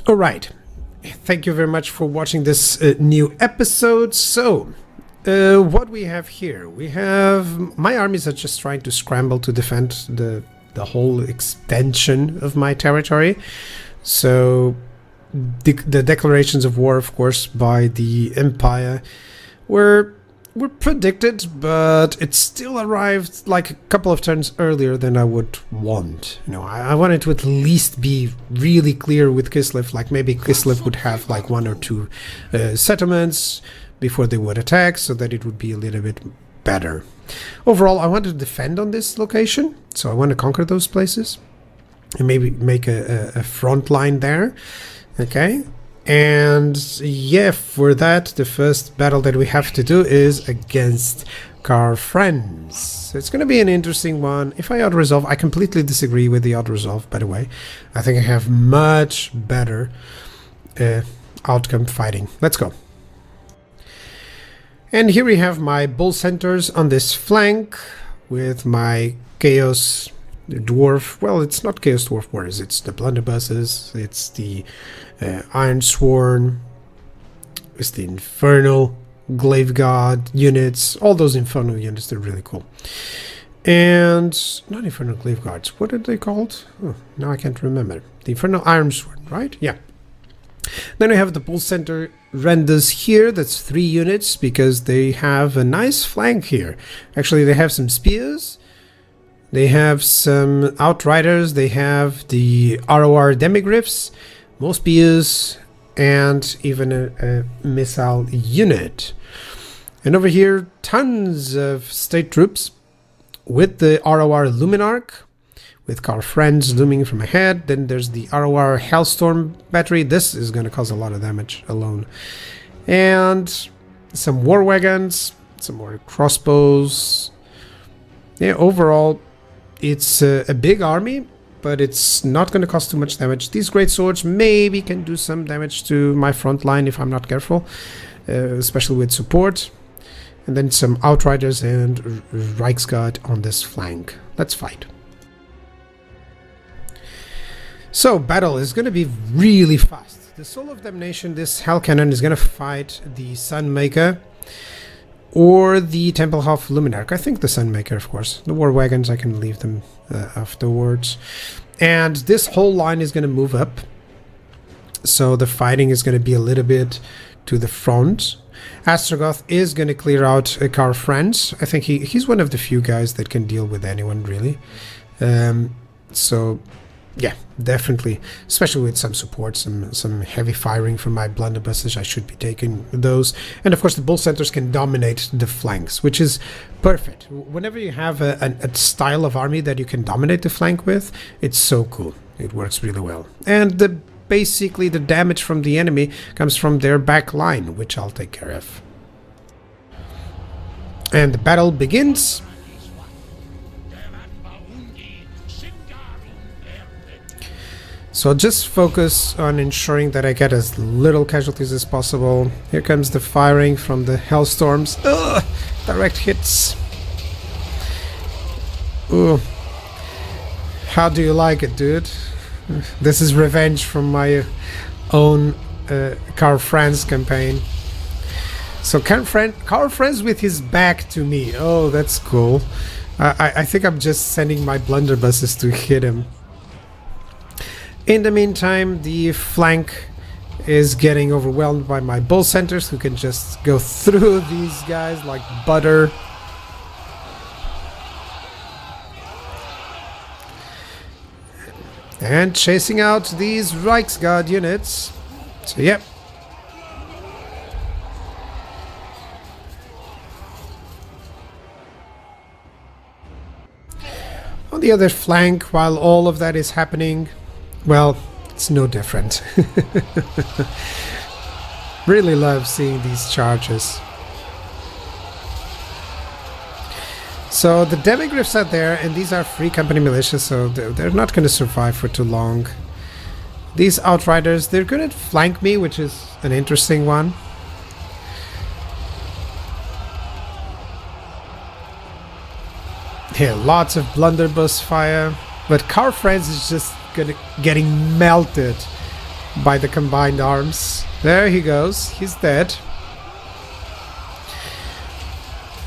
All right. Thank you very much for watching this new episode. So, what we have here, we have my armies are just trying to scramble to defend the whole extension of my territory. So, the declarations of war, of course, by the Empire were predicted, but it still arrived like a couple of turns earlier than I would want. You know, I wanted to at least be really clear with Kislev, like maybe Kislev would have like 1 or 2 settlements before they would attack, so that it would be a little bit better. Overall, I want to defend on this location, so I want to conquer those places and maybe make a front line there. Okay. And yeah, for that, the first battle that we have to do is against Franz. So it's going to be an interesting one. If I auto-resolve, I completely disagree with the auto-resolve, by the way. I think I have much better outcome fighting. Let's go. And here we have my bull centers on this flank with my Chaos Dwarf. Well, it's not Chaos Dwarf Warriors, it's the Blunderbusses, it's the Ironsworn, it's the Infernal Glaive God units, all those Infernal units, they're really cool. And not Infernal Glaive Guards, what are they called? Oh, now I can't remember. The Infernal Ironsworn, right? Yeah. Then we have the Bull Center Renders here, that's 3 units, because they have a nice flank here. Actually, they have some spears, they have some Outriders, they have the ROR Demigryphs, more spears, and even a missile unit. And over here, tons of state troops with the ROR Luminarch, with Franz looming from ahead. Then there's the ROR Hellstorm battery. This is going to cause a lot of damage alone. And some war wagons, some more crossbows. Yeah, overall, it's a big army, but it's not going to cost too much damage. These great swords maybe can do some damage to my front line if I'm not careful, especially with support. And then some Outriders and Reichsguard on this flank. Let's fight. So, battle is going to be really fast. The Soul of Damnation, this Hell Cannon, is going to fight the Sunmaker or the Templehof Luminarch. I think the Sunmaker, of course. The War Wagons, I can leave them afterwards. And this whole line is going to move up. So the fighting is going to be a little bit to the front. Astragoth is going to clear out Karl Franz. I think he's one of the few guys that can deal with anyone, really. So, yeah, definitely. Especially with some support, some heavy firing from my blunderbusses. I should be taking those. And, of course, the bull centers can dominate the flanks, which is perfect. Whenever you have a style of army that you can dominate the flank with, it's so cool. It works really well. And basically the damage from the enemy comes from their back line, which I'll take care of. And the battle begins. So just focus on ensuring that I get as little casualties as possible. Here comes the firing from the Hellstorms. Ugh, direct hits. Ooh. How do you like it, dude? This is revenge from my own Karl Franz campaign. So Karl Franz with his back to me. Oh, that's cool. I think I'm just sending my blunderbusses to hit him. In the meantime, the flank is getting overwhelmed by my bull centers, who can just go through these guys like butter. And chasing out these Reichsguard units. So, yep. On the other flank, while all of that is happening, well, it's no different. Really love seeing these charges. So the Demigryphs are there, and these are free company militia, so they're not going to survive for too long. These Outriders, they're going to flank me, which is an interesting one. Here, lots of blunderbuss fire, but Karl Franz is just getting melted by the combined arms. There he goes. He's dead.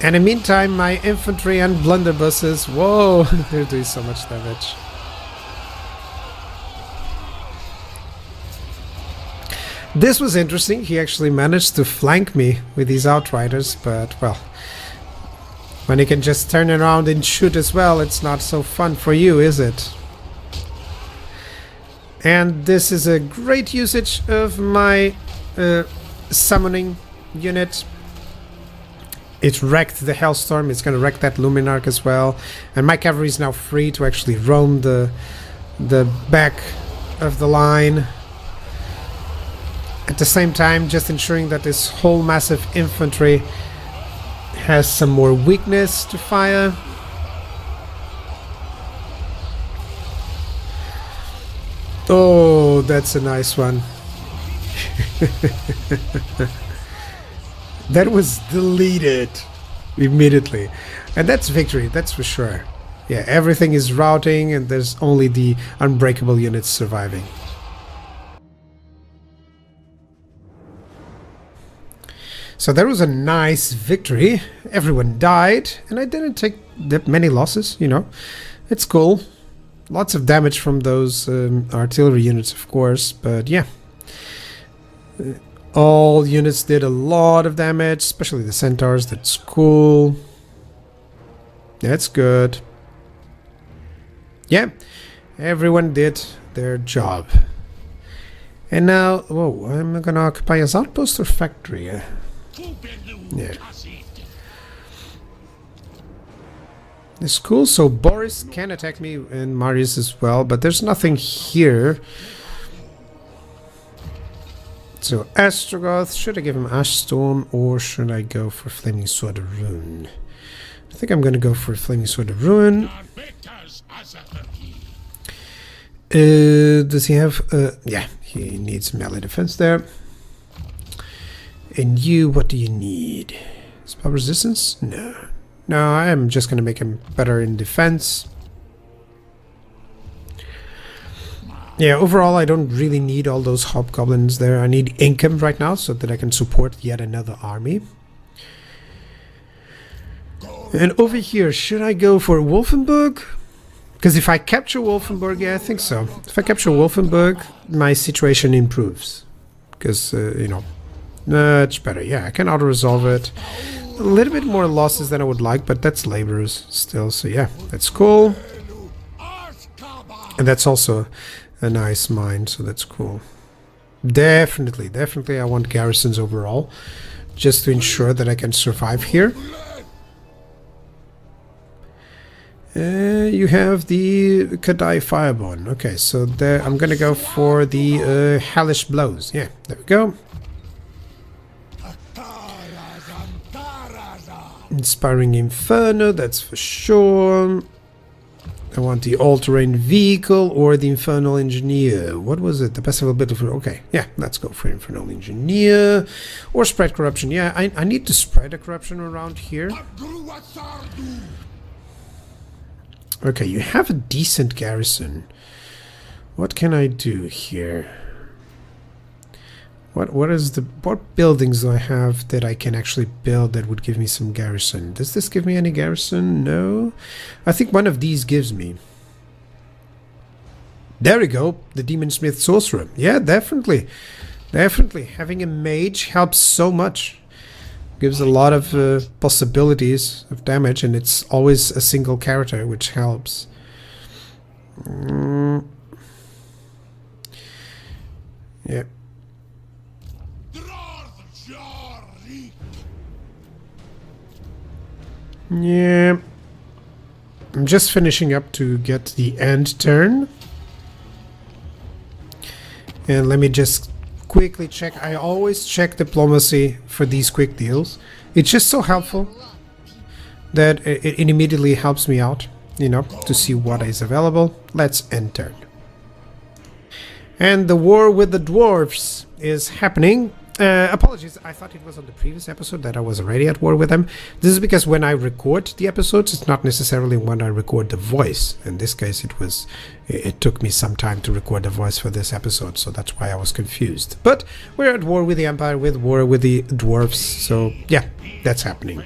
And in the meantime, my infantry and blunderbusses, whoa, they're doing so much damage. This was interesting. He actually managed to flank me with these outriders, but, well, when he can just turn around and shoot as well, it's not so fun for you, is it? And this is a great usage of my summoning unit. It wrecked the Hellstorm. It's going to wreck that Luminarch as well. And my cavalry is now free to actually roam the back of the line. At the same time, just ensuring that this whole massive infantry has some more weakness to fire. Oh, that's a nice one. That was deleted immediately. And that's victory, that's for sure. Yeah, everything is routing and there's only the unbreakable units surviving. So that was a nice victory. Everyone died and I didn't take that many losses, you know. It's cool. Lots of damage from those artillery units, of course, but yeah. All units did a lot of damage, especially the centaurs. That's cool. That's good. Yeah, everyone did their job. And now, whoa, I'm gonna occupy his outpost or factory? Yeah. It's cool. So Boris can attack me and Marius as well, but there's nothing here. So Astragoth, should I give him Ash Storm or should I go for Flaming Sword of Ruin? I think I'm going to go for Flaming Sword of Ruin. Does he have... yeah, he needs melee defense there. And you, what do you need? Spell resistance? No. No, I am just going to make him better in defense. Yeah, overall I don't really need all those hobgoblins there. I need income right now so that I can support yet another army. And over here, should I go for Wolfenburg? Because if I capture Wolfenburg, yeah, I think so. If I capture Wolfenburg, my situation improves. Because, you know, much better. Yeah, I can auto-resolve it. A little bit more losses than I would like, but that's laborers still. So yeah, that's cool. And that's also a nice mine, so that's cool. Definitely I want garrisons overall, just to ensure that I can survive here. You have the Kadai Fireborn. Okay, so there I'm gonna go for the Hellish Blows. Yeah, there we go. Inspiring Inferno, that's for sure. I want the all-terrain vehicle or the Infernal Engineer. What was it? The best availability for... Okay, yeah, let's go for Infernal Engineer. Or spread corruption. Yeah, I need to spread the corruption around here. Okay, you have a decent garrison. What can I do here? What buildings do I have that I can actually build that would give me some garrison? Does this give me any garrison? No. I think one of these gives me. There we go. The Demon Smith Sorcerer. Yeah, definitely. Definitely. Having a mage helps so much. Gives a lot of possibilities of damage, and it's always a single character, which helps. Yeah. Yeah, I'm just finishing up to get the end turn. And let me just quickly check. I always check diplomacy for these quick deals. It's just so helpful that it immediately helps me out, you know, to see what is available. Let's end turn. And the war with the dwarves is happening. Apologies, I thought it was on the previous episode that I was already at war with them. This is because when I record the episodes, it's not necessarily when I record the voice. In this case, it took me some time to record the voice for this episode, so that's why I was confused. But we're at war with the Empire, with war with the dwarves, so yeah, that's happening.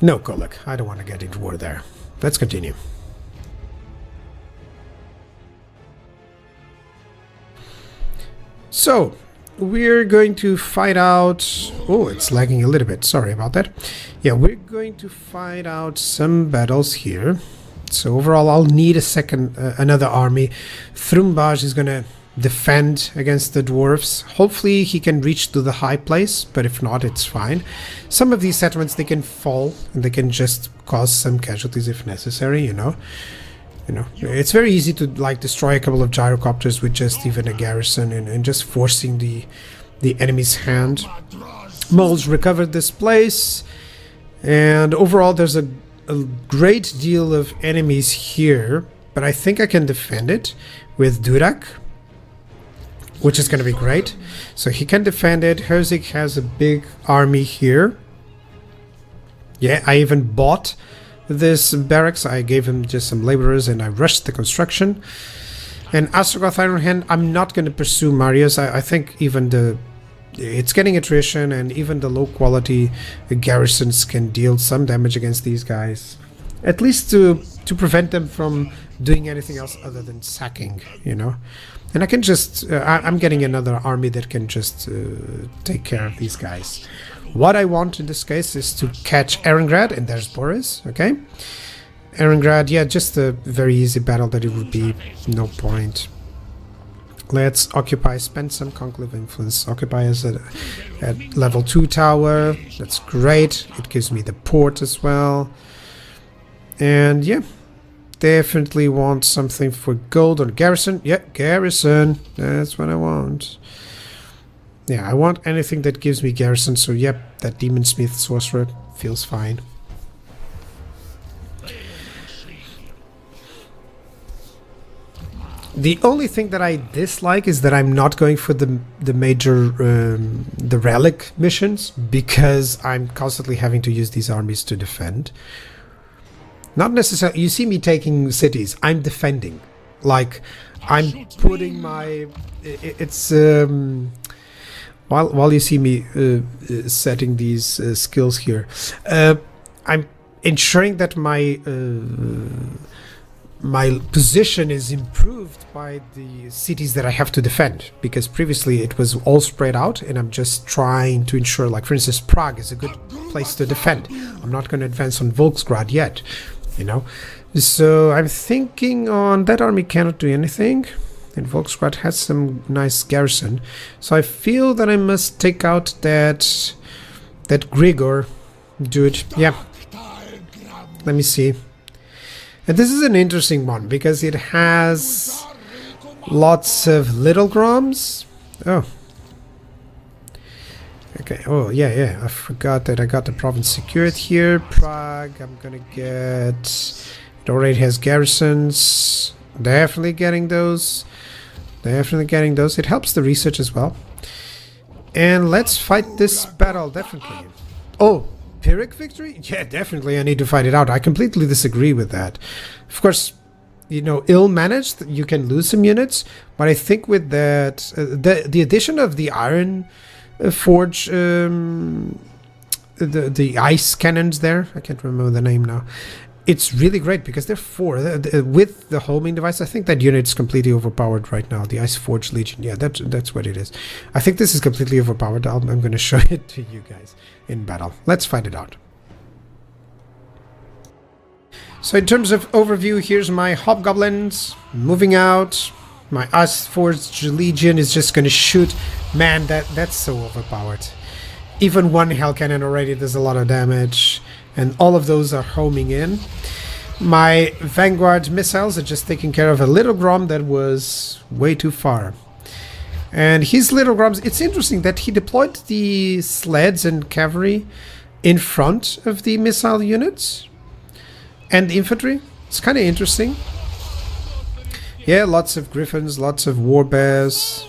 No, Kolak, I don't want to get into war there. Let's continue. So, we're going to fight out... Oh, it's lagging a little bit. Sorry about that. Yeah, we're going to fight out some battles here. So overall, I'll need another army. Thrumbaj is going to defend against the dwarves. Hopefully he can reach to the high place, but if not, it's fine. Some of these settlements, they can fall, and they can just cause some casualties if necessary, you know. It's very easy to like destroy a couple of gyrocopters with just even a garrison and just forcing the enemy's hand. Moles recovered this place, and overall there's a great deal of enemies here, but I think I can defend it with Durak, which is going to be great. So he can defend it. Herzig has a big army here. Yeah, I even bought this barracks. I gave him just some laborers and I rushed the construction. And Astragoth Ironhand, I'm not going to pursue Marius. I think even it's getting attrition, and even the low quality garrisons can deal some damage against these guys, at least to prevent them from doing anything else other than sacking, you know. And I can just I'm getting another army that can just take care of these guys. What I want in this case is to catch Erengrad, and there's Boris, okay? Erengrad, yeah, just a very easy battle that it would be, no point. Let's occupy, spend some conclave influence, occupy us at level 2 tower, that's great, it gives me the port as well. And yeah, definitely want something for gold or garrison, yeah, garrison, that's what I want. Yeah, I want anything that gives me garrison, so yep, that Demon Smith Sorcerer feels fine. The only thing that I dislike is that I'm not going for the major, the relic missions, because I'm constantly having to use these armies to defend. Not necessarily, you see me taking cities, I'm defending. Like, I'm putting my, While you see me setting these skills here, I'm ensuring that my position is improved by the cities that I have to defend, because previously it was all spread out, and I'm just trying to ensure, like for instance, Prague is a good place to defend. I'm not going to advance on Volksgrad yet, you know. So I'm thinking on that army cannot do anything. And Volksgrad has some nice garrison, so I feel that I must take out that Grigor dude. Yeah, let me see. And this is an interesting one because it has lots of little groms. Oh, okay. Oh yeah. I forgot that I got the province secured here. Prague. I'm gonna get. It already has garrisons. Definitely getting those. It helps the research as well. And let's fight this battle, definitely. Oh, Pyrrhic victory? Yeah, definitely I need to fight it out. I completely disagree with that. Of course, you know, ill-managed, you can lose some units, but I think with that, the addition of the Iron Forge, the ice cannons there, I can't remember the name now. It's really great because they're 4. With the homing device, I think that unit's completely overpowered right now. The Ice Forge Legion. Yeah, that's what it is. I think this is completely overpowered. I'm going to show it to you guys in battle. Let's fight it out. So in terms of overview, here's my Hobgoblins moving out. My Ice Forge Legion is just going to shoot. Man, that's so overpowered. Even one Hell Cannon already does a lot of damage. And all of those are homing in. My Vanguard missiles are just taking care of a little Grom that was way too far. And his little Groms, it's interesting that he deployed the sleds and cavalry in front of the missile units and the infantry. It's kind of interesting. Yeah, lots of Griffins, lots of War Bears,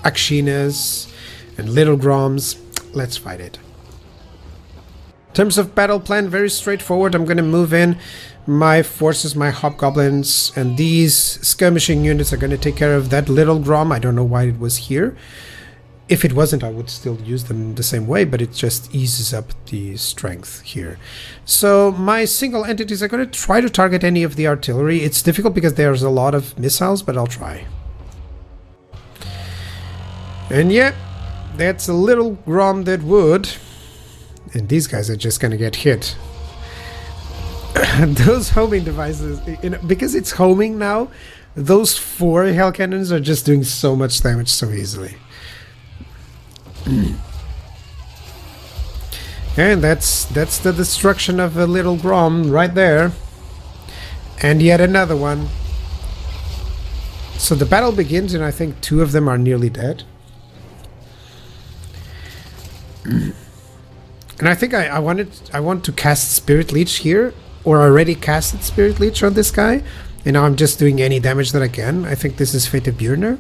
Akshinas. and little Groms. Let's fight it. In terms of battle plan, very straightforward. I'm going to move in my forces, my hobgoblins, and these skirmishing units are going to take care of that little Grom. I don't know why it was here. If it wasn't, I would still use them the same way, but it just eases up the strength here. So my single entities are going to try to target any of the artillery. It's difficult because there's a lot of missiles, but I'll try. And yeah, that's a little Grom that would. And these guys are just going to get hit. Those homing devices, because it's homing now, those 4 hell cannons are just doing so much damage so easily. And that's the destruction of a little Grom right there. And yet another one. So the battle begins, and I think 2 of them are nearly dead. And I think I want to cast Spirit Leech here, or already casted Spirit Leech on this guy, and now I'm just doing any damage that I can. I think this is Fate Björner.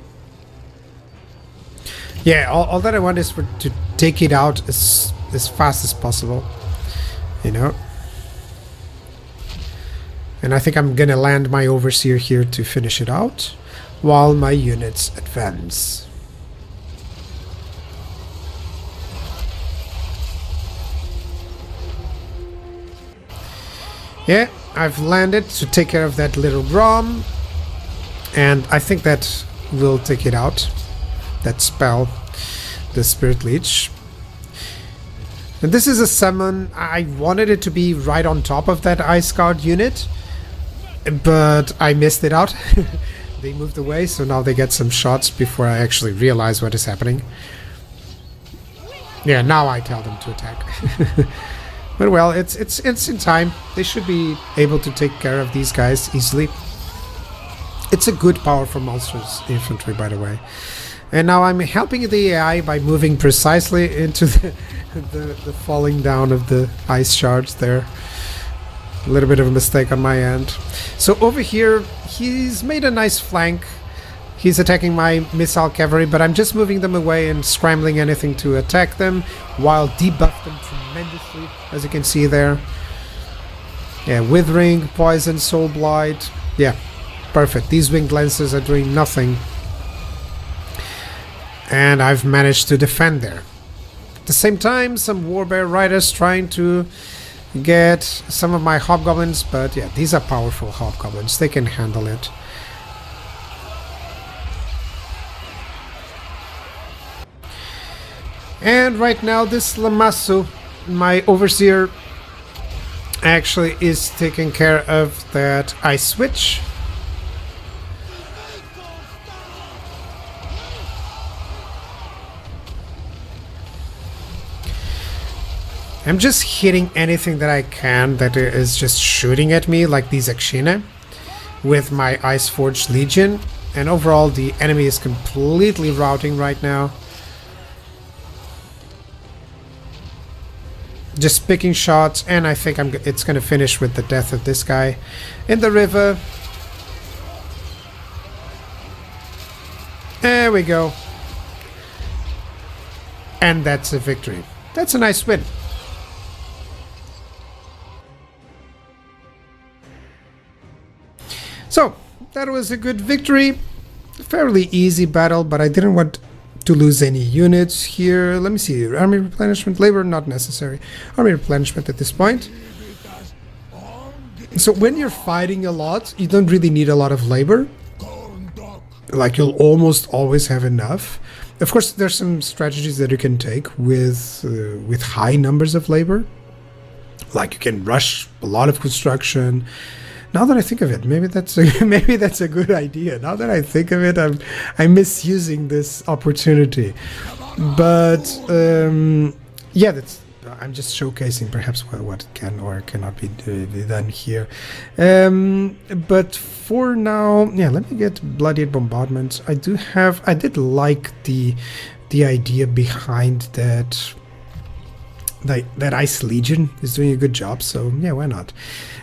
Yeah, all that I want is to take it out as fast as possible, you know. And I think I'm gonna land my Overseer here to finish it out, while my units advance. Yeah, I've landed to take care of that little Grom, and I think that will take it out. That spell, the Spirit Leech. And this is a summon. I wanted it to be right on top of that Ice Guard unit, but I missed it out. They moved away, so now they get some shots before I actually realize what is happening. Yeah, now I tell them to attack. But well, it's in time. They should be able to take care of these guys easily. It's a good power for monsters infantry, by the way. And now I'm helping the AI by moving precisely into the falling down of the ice shards there. A little bit of a mistake on my end. So over here, he's made a nice flank. He's attacking my missile cavalry, but I'm just moving them away and scrambling anything to attack them, while debuff them tremendously, as you can see there. Yeah, Withering, Poison, Soul Blight. Yeah, perfect. These winged lancers are doing nothing. And I've managed to defend there. At the same time, some Warbear Riders trying to get some of my Hobgoblins, but yeah, these are powerful Hobgoblins. They can handle it. And right now this Lamassu, my Overseer, actually is taking care of that Ice Switch. I'm just hitting anything that I can that is just shooting at me, like these Akshina, with my Ice Forged Legion. And overall the enemy is completely routing right now. Just picking shots, and I think it's going to finish with the death of this guy in the river. There we go. And that's a victory. That's a nice win. So, that was a good victory. Fairly easy battle, but I didn't want to lose any units here. Let me see. Army replenishment, labor not necessary. Army replenishment at this point. So when you're fighting a lot, you don't really need a lot of labor. Like, you'll almost always have enough. Of course, there's some strategies that you can take with high numbers of labor. Like, you can rush a lot of construction. Now that I think of it, maybe that's a good idea. Now that I think of it, I'm misusing this opportunity. But yeah, I'm just showcasing perhaps what can or cannot be done here. But for now, yeah, let me get Bloodied Bombardment. I did like the idea behind that. That Ice Legion is doing a good job, so yeah, why not?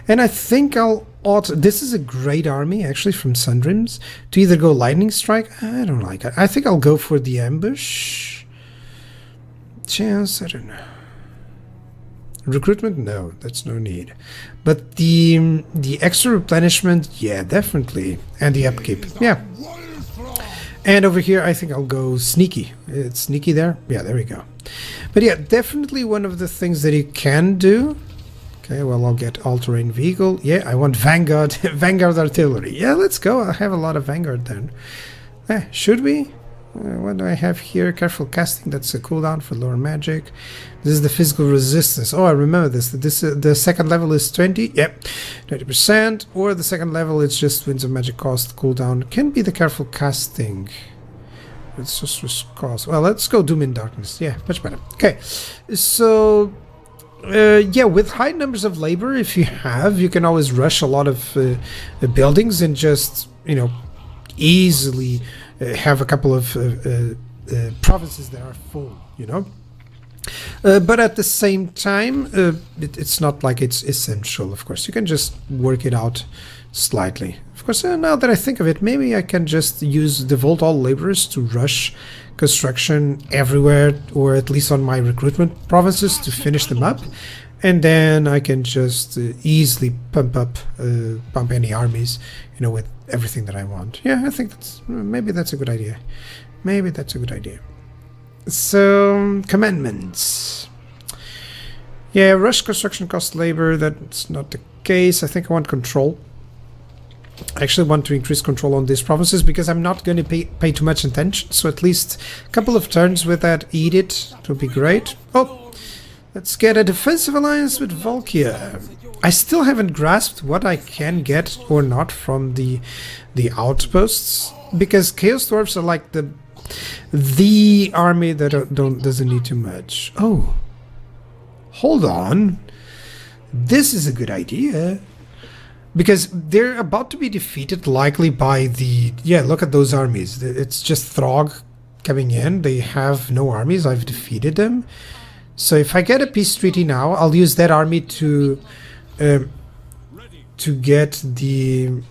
And I think this is a great army, actually, from Sundrims, to either go Lightning Strike. I don't like it. I think I'll go for the Ambush. chance, I don't know. Recruitment, no, that's no need. But the extra replenishment, yeah, definitely. And the upkeep, yeah. And over here, I think I'll go sneaky. It's sneaky there. Yeah, there we go. But yeah, definitely one of the things that you can do. Okay, well, I'll get all-terrain vehicle. Yeah, I want Vanguard, Vanguard artillery. Yeah, let's go. I have a lot of Vanguard then. Should we? What do I have here? Careful casting. That's a cooldown for lower magic. This is the physical resistance. Oh, I remember this. The second level is 20. Yep, 20%. Or the second level, it's just Winds of Magic cost cooldown. Can be the careful casting. It's just cost. Well, let's go Doom in Darkness. Yeah, much better. Okay, so yeah, with high numbers of labor, if you have, you can always rush a lot of buildings and just, you know, easily have a couple of provinces that are full, you know. But at the same time, it's not like it's essential, of course. You can just work it out slightly. Of course, now that I think of it, maybe I can just use devote all laborers to rush construction everywhere, or at least on my recruitment provinces to finish them up. And then I can just easily pump any armies, you know, with everything that I want. Yeah, I think maybe that's a good idea. Maybe that's a good idea. So, commandments. Yeah, rush construction cost labor. That's not the case. I think I want control. I actually want to increase control on these provinces because I'm not going to pay too much attention. So at least a couple of turns with that edict would be great. Oh, let's get a defensive alliance with Volkia. I still haven't grasped what I can get or not from the outposts, because Chaos Dwarfs are like the army that doesn't need too much. Oh, hold on. This is a good idea. Because they're about to be defeated likely by the... Yeah, look at those armies. It's just Throg coming in. They have no armies. I've defeated them. So if I get a peace treaty now, I'll use that army to get the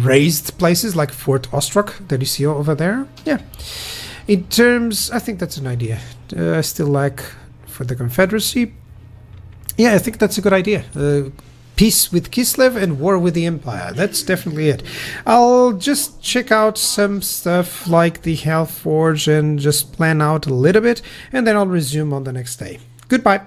raised places like Fort Ostrog that you see over there. Yeah. In terms... I think that's an idea. I still like for the Confederacy. Yeah, I think that's a good idea. Peace with Kislev and war with the Empire. That's definitely it. I'll just check out some stuff like the Hellforge and just plan out a little bit, and then I'll resume on the next day. Goodbye.